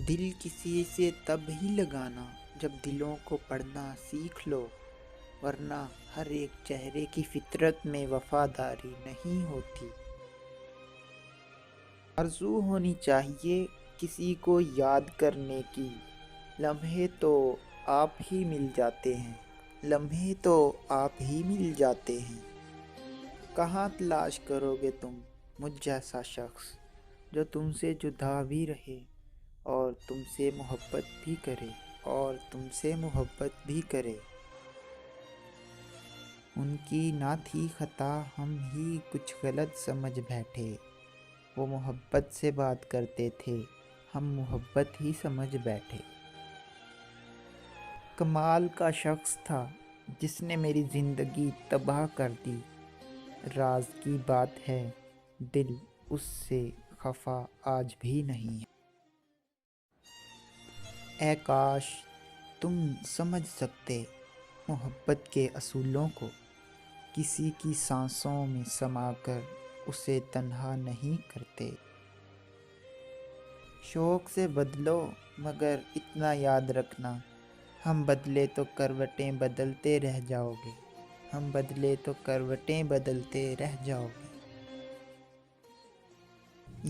دل کسی سے تب ہی لگانا جب دلوں کو پڑھنا سیکھ لو، ورنہ ہر ایک چہرے کی فطرت میں وفاداری نہیں ہوتی۔ آرزو ہونی چاہیے کسی کو یاد کرنے کی، لمحے تو آپ ہی مل جاتے ہیں، لمحے تو آپ ہی مل جاتے ہیں۔ کہاں تلاش کرو گے تم مجھ جیسا شخص جو تم سے جدا بھی رہے اور تم سے محبت بھی کرے اور تم سے محبت بھی کرے۔ ان کی نہ تھی خطا، ہم ہی کچھ غلط سمجھ بیٹھے، وہ محبت سے بات کرتے تھے، ہم محبت ہی سمجھ بیٹھے۔ کمال کا شخص تھا جس نے میری زندگی تباہ کر دی، راز کی بات ہے دل اس سے خفا آج بھی نہیں ہے۔ اے کاش تم سمجھ سکتے محبت کے اصولوں کو، کسی کی سانسوں میں سما کر اسے تنہا نہیں کرتے۔ شوق سے بدلو مگر اتنا یاد رکھنا، ہم بدلے تو کروٹیں بدلتے رہ جاؤ گے، ہم بدلے تو کروٹیں بدلتے رہ جاؤ گے۔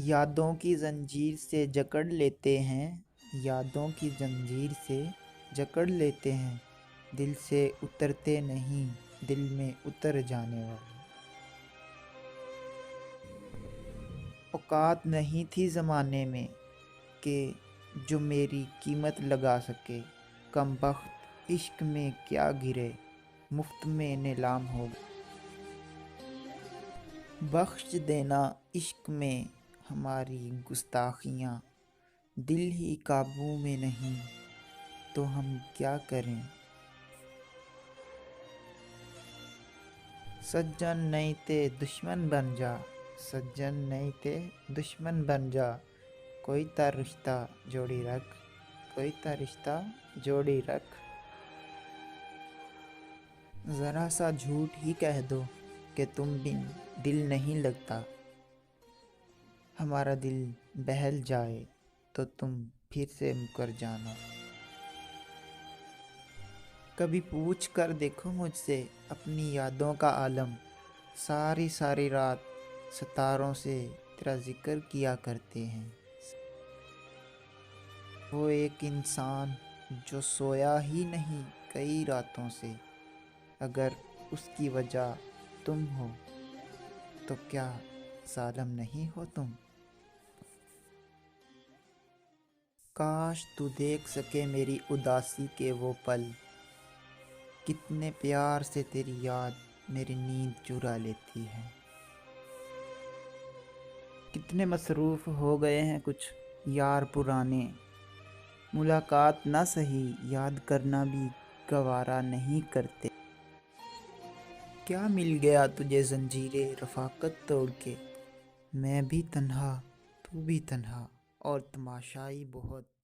یادوں کی زنجیر سے جکڑ لیتے ہیں، یادوں کی زنجیر سے جکڑ لیتے ہیں، دل سے اترتے نہیں دل میں اتر جانے والے۔ اوقات نہیں تھی زمانے میں کہ جو میری قیمت لگا سکے، کم بخت عشق میں کیا گرے مفت میں نیلام ہو گئے۔ بخش دینا عشق میں ہماری گستاخیاں، دل ہی قابو میں نہیں تو ہم کیا کریں۔ سجن نہیں تے دشمن بن جا، سجن نہیں تے دشمن بن جا، کوئی تا رشتہ جوڑی رکھ، کوئی تا رشتہ جوڑی رکھ۔ ذرا سا جھوٹ ہی کہہ دو کہ تم بن دل نہیں لگتا، ہمارا دل بہل جائے تو تم پھر سے مکر جانا۔ کبھی پوچھ کر دیکھو مجھ سے اپنی یادوں کا عالم، ساری ساری رات ستاروں سے تیرا ذکر کیا کرتے ہیں۔ وہ ایک انسان جو سویا ہی نہیں کئی راتوں سے، اگر اس کی وجہ تم ہو تو کیا ظالم نہیں ہو تم۔ کاش تو دیکھ سکے میری اداسی کے وہ پل، کتنے پیار سے تیری یاد میری نیند چرا لیتی ہے۔ کتنے مصروف ہو گئے ہیں کچھ یار پرانے، ملاقات نہ سہی یاد کرنا بھی گوارا نہیں کرتے۔ کیا مل گیا تجھے زنجیرے رفاقت توڑ کے، میں بھی تنہا تو بھی تنہا اور تماشائی بہت۔